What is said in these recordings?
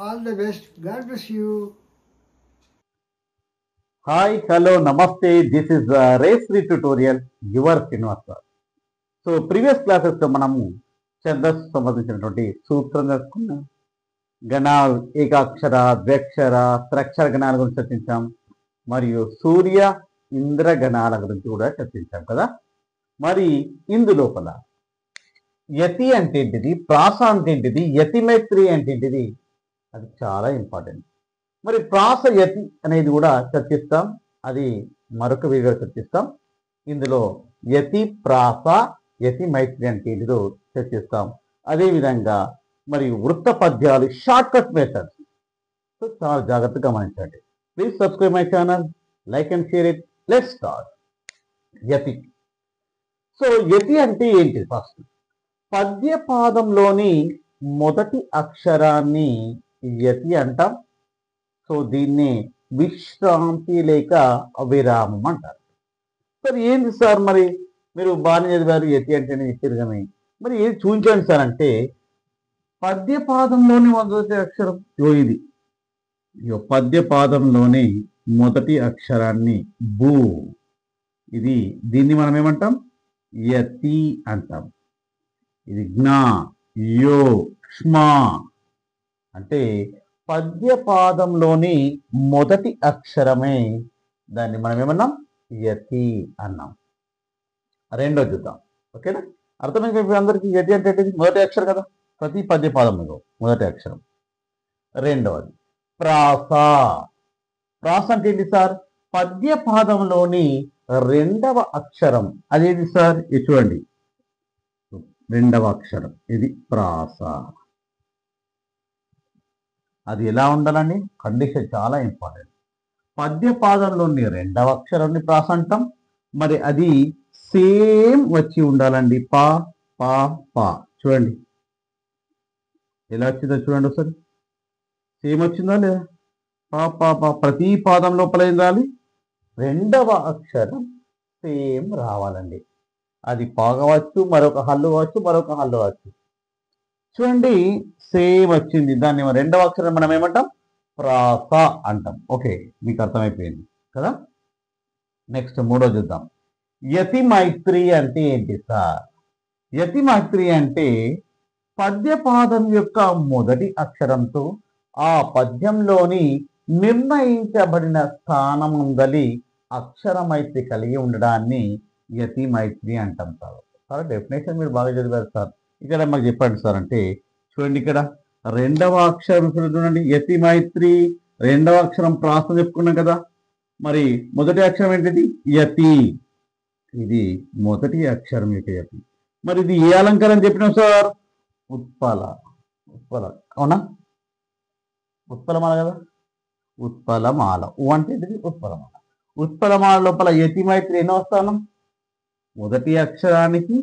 All the best. God bless you. Hi hello నమస్తే, this is రేస్రీ tutorial your Srinivas. So previous క్లాసెస్లో మనము ఛందస్సు సంబంధించినటువంటి సూత్రం చేసుకున్నాం, గణాలు ఏకాక్షర ద్వ్యక్షర త్రక్షర గణాల గురించి చర్చించాం, మరియు సూర్య ఇంద్ర గణాల గురించి కూడా చర్చించాం కదా. మరి ఇందులోపల యతి అంటే ఏంటిది, ప్రాస అంటే ఏంటిది, యతి మైత్రి అంటే ఏంటిది, అది చాలా ఇంపార్టెంట్. మరి ప్రాస యతి అనేది కూడా చర్చిస్తాం, అది మరొక వీడియో చర్చిస్తాం. ఇందులో యతి ప్రాస యతి మైత్రి అంటే ఏంటిదో చర్చిస్తాం. అదేవిధంగా మరి వృత్త పద్యాలు షార్ట్ కట్ మెథడ్స్, సో చాలా జాగ్రత్తగా గమనించండి. Please subscribe my channel, like and share it. Let's start. యతి. సో యతి అంటే ఏంటి? ఫస్ట్ పద్య పాదంలోని మొదటి అక్షరాన్ని యతి అంటాం. సో దీన్ని విశ్రాంతి లేక విరామం అంటారు. మరి ఏంది సార్, మరి మీరు బాగానే చదివారు, యతి అంటే చెప్పారు కానీ మరి ఏది చూపించండి సార్ అంటే, పద్య పాదంలోని మొదటి అక్షరం ఇది. పద్య పాదంలోని మొదటి అక్షరాన్ని భూ, దీన్ని మనం ఏమంటాం, యతి అంటాం. ఇది జ్ఞా యో క్ష్మా అంటే పద్య పాదంలోని మొదటి అక్షరమే, దాన్ని మనం ఏమన్నాం, యతి అన్నాం. రెండో చూద్దాం, ఓకేనా? అర్థమైంది అందరికీ? యతి అంటే మొదటి అక్షరం కదా, ప్రతి పద్య పాదంలో మొదటి అక్షరం. రెండవది ప్రాస. ప్రాస అంటే ఏంటి సార్? పద్య పాదంలోని రెండవ అక్షరం. అదేది సార్? ఇది చూడండి, రెండవ అక్షరం, ఇది ప్రాస. అది ఎలా ఉండాలండి? కండిషన్ చాలా ఇంపార్టెంట్. పద్య పాదంలోని రెండవ అక్షరాన్ని ప్రాస అంటాం. మరి అది సేమ్ వచ్చి ఉండాలండి, పా పా పా. చూడండి ఎలా వచ్చిందో చూడండి ఒకసారి. సేమ్ వచ్చిందా లేదా? పా పా పా. ప్రతి పాదం లోపల ఏం రావాలి? రెండవ అక్షరం సేమ్ రావాలండి. అది పా కావచ్చు, మరొక హల్లు కావచ్చు, మరొక హల్లు కావచ్చు. చూడండి సేమ్ వచ్చింది, దాన్ని రెండవ అక్షరం మనం ఏమంటాం, ప్రాస అంటాం. ఓకే, మీకు అర్థమైపోయింది కదా. నెక్స్ట్ మూడో చూద్దాం. యతి మైత్రి అంటే ఏంటి సార్? యతి మైత్రి అంటే పద్య పాదం యొక్క మొదటి అక్షరంతో ఆ పద్యంలోని నిర్ణయించబడిన స్థానముందలి అక్షర మైత్రి కలిగి ఉండడాన్ని యతి మైత్రి అంటాం సార్. సార్ డెఫినేషన్ మీరు బాగా చదివారు సార్. ఇక్కడ మాకు చెప్పండి సార్ అంటే, చూడండి ఇక్కడ రెండవ అక్షరం చూడండి, యతి మైత్రి. రెండవ అక్షరం ప్రాస చెప్పుకున్నాం కదా. మరి మొదటి అక్షరం ఏంటిది? యతి. ఇది మొదటి అక్షరం యొక్క యతి. మరి ఇది ఏ అలంకారం చెప్పినాం సార్? ఉత్పల. ఉత్పల, అవునా? ఉత్పలమాల కదా, ఉత్పలమాల. ఊ అంటే ఏంటిది? ఉత్పలమాల. ఉత్పలమాల లోపల యతి మైత్రి ఎన్నో స్థానం? మొదటి అక్షరానికి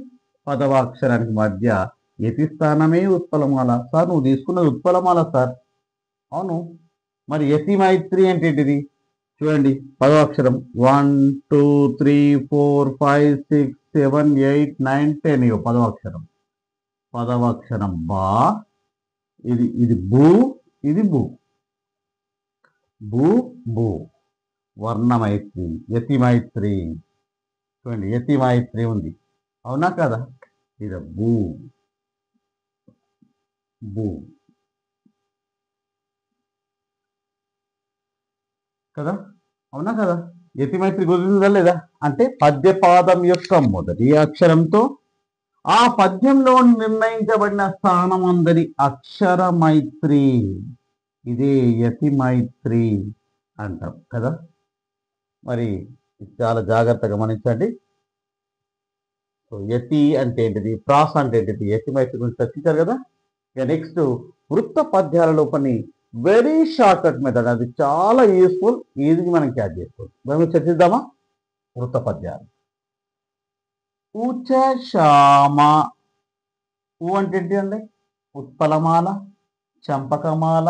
పదవ అక్షరానికి మధ్య యతి స్థానమే ఉత్పలమాల. సార్ నువ్వు తీసుకున్నది ఉత్పలమాల సార్. అవును, మరి యతి మైత్రి అంటే ఏంటిది? చూడండి, పదవ అక్షరం 1 2 3 4 5 6 7 8 9 10. పదవ అక్షరం, పదవ అక్షరం బా. ఇది భూ, ఇది భూ. భూ భూ. వర్ణమైత్రి, యతి మైత్రి. చూడండి యతి మైత్రి ఉంది, అవునా కదా? ఇది భూ భూ కదా, అవునా కదా? యతి మైత్రి కుదురుతుందా లేదా? అంటే పద్యపాదం యొక్క మొదటి అక్షరంతో ఆ పద్యంలో నిర్ణయించబడిన స్థానం అందరి అక్షర మైత్రి, ఇదే యతి మైత్రి అంటాం కదా. మరి చాలా జాగ్రత్తగా గమనించండి. సో యతి అంటే ఏంటిది, ప్రాస అంటే ఏంటిది, యతి మైత్రి గురించి చర్చించారు కదా. ఇక నెక్స్ట్ వృత్త పద్యాల లోపని వెరీ షార్ట్ కట్ మెథడ్, అది చాలా యూస్ఫుల్, ఈజీగా మనం క్యాచ్ చేసుకోవచ్చు. మనం చర్చిద్దామా? వృత్త పద్యాలు. ఉచ శ్యామ. ఊ అంటే ఏంటి అండి? ఉత్పలమాల, చంపకమాల,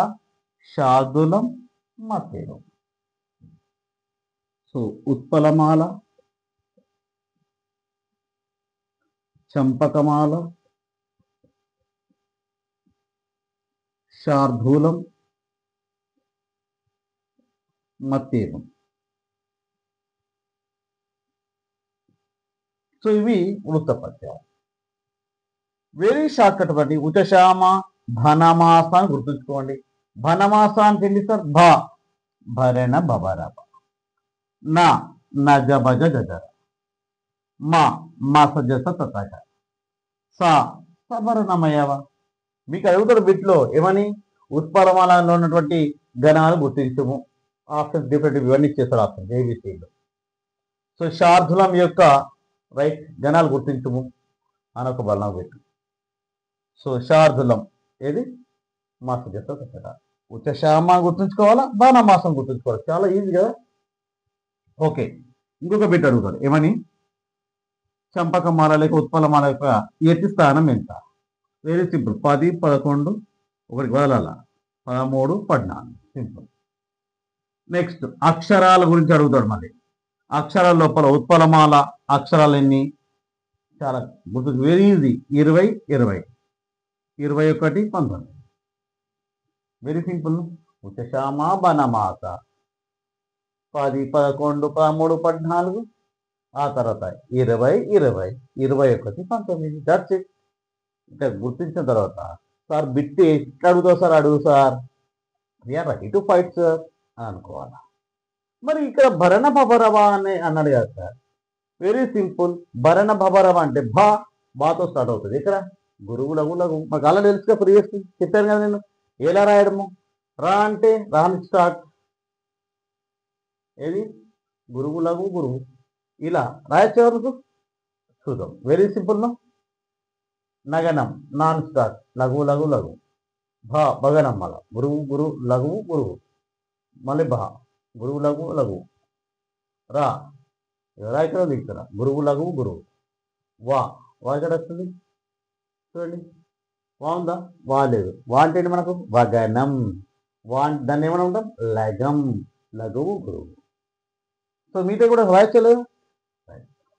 శార్దూలం, మతేలం. సో ఉత్పలమాల, చంపకమాల, శార్దూలం, మత్తేవం. సో ఇవి వృత్తపత్యాలు. వెరీ షార్ట్ కట్ బట్టి ఉచశామ భనమాస అని గుర్తుంచుకోండి. భనమాస అంటే ఏంటి సార్? భ భరణ బబరబ, నా నజ భజ జజర, మా మసజస తతక, సా సభరణమయవ. మీకు అడుగుతారు బిట్లో ఏమని? ఉత్పలమాలలో ఉన్నటువంటి గణాలు గుర్తించము. ఆప్షన్స్ డిఫరెంట్ ఇవన్నీ ఇచ్చేస్తారు ఆప్షన్ ఏబిసిలో. సో శార్ధులం యొక్క రైట్ గణాలు గుర్తించము అని ఒక బలం పెట్టు. సో శార్ధులం ఏది? మసజస తతక. ఉచశామ గుర్తుంచుకోవాలా, బాణమాసం గుర్తుంచుకోవాలి. చాలా ఈజీ కదా. ఓకే, ఇంకొక బిట్ అడుగుతాడు ఏమని? చంపకమాల లేక ఉత్పలమాల యొక్క యతి స్థానం ఎంత? Very simple. 10, 11 ఒకటి వదలాల, 13, 14 సింపుల్. నెక్స్ట్ అక్షరాల గురించి అడుగుతాడు మళ్ళీ. అక్షరాల లోపల ఉత్పలమాల అక్షరాలు ఎన్ని? చాలా గుర్తు, వెరీ ఈజీ. 20, 20, 21, 19. Very simple. ఉచశామ బనమాస 10, 11, 13, 14, ఆ తర్వాత 20, 20, 21, 19. That's it. ఇంకా గుర్తించిన తర్వాత సార్ బిట్ ఎట్లా అడుగుతావు సార్? అడుగు sir, we are ready to fight sir అని అనుకోవాలా. మరి ఇక్కడ భరణ భబరవ అని అన్నాడు కదా సార్. Very simple. భరణ భబరవ అంటే బాతో స్టార్ట్ అవుతుంది. ఇక్కడ గురువు లఘు లఘు మాకు అలా తెలుసుగా, ప్రీవియస్ చెప్పాను కదా నేను ఎలా రాయడము. రా అంటే రాని స్టార్ట్, ఏది? గురువు లఘు గురువు, ఇలా రాయొచ్చే వరకు చూద్దాం. Very simple. నగనం నాన్ స్టార్ట్, లఘు లఘు లఘు, భగనం, మళ్ళా గురువు గురు లఘువు గురువు, మళ్ళీ గురువు లఘు లఘు, రా ఇక్కడ ఉంది, ఇక్కడ గురువు లఘువు గురువు, వా ఇక్కడ వస్తుంది చూడండి. వా ఉందా? వా లేదు. వా అంటే ఏంటి మనకు? వగనం. దాన్ని ఏమైనా ఉంటాం? లగం, లఘువు గురువు. సో మీతో కూడా రాయచ్చలేదు.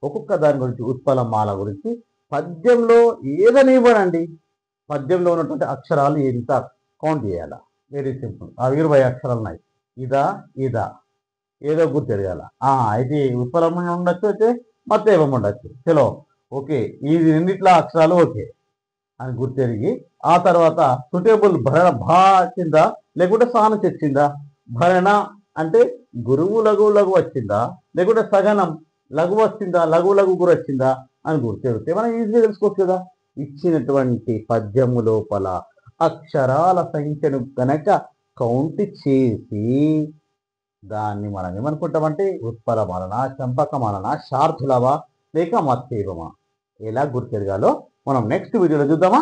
ఒక్కొక్క దాని గురించి ఉత్పలమాల గురించి పద్యంలో ఏదని ఇవ్వడండి. పద్యంలో ఉన్నటువంటి అక్షరాలు ఎంత కౌంట్ చేయాలా? Very simple. ఆ 20 అక్షరాలు ఉన్నాయి. ఇదా ఏదో గుర్తు ఎరగాల. అయితే ఉత్పలం ఉండొచ్చు, అయితే మత్తేవం ఉండొచ్చు. చలో ఓకే, ఈ రెండిట్ల అక్షరాలు ఓకే అని గుర్తెరిగి ఆ తర్వాత సుటేబుల్ భరణ భా వచ్చిందా లేకుంటే సాను తెచ్చిందా? భరణ అంటే గురువు లఘు లఘు వచ్చిందా లేకుంటే సగనం లఘు వచ్చిందా, లఘు లఘు గురు వచ్చిందా అని గుర్తెరిగితే మనం ఈజీగా తెలుసుకోవచ్చు కదా. ఇచ్చినటువంటి పద్యము లోపల అక్షరాల సంఖ్యను గనక కౌంట్ చేసి దాన్ని మనం ఏమనుకుంటామంటే ఉత్పలమాలనా, చంపకమాలనా, శార్ధులవా లేక మత్తేవమా ఎలా గుర్తెరగాలో మనం నెక్స్ట్ వీడియోలో చూద్దామా.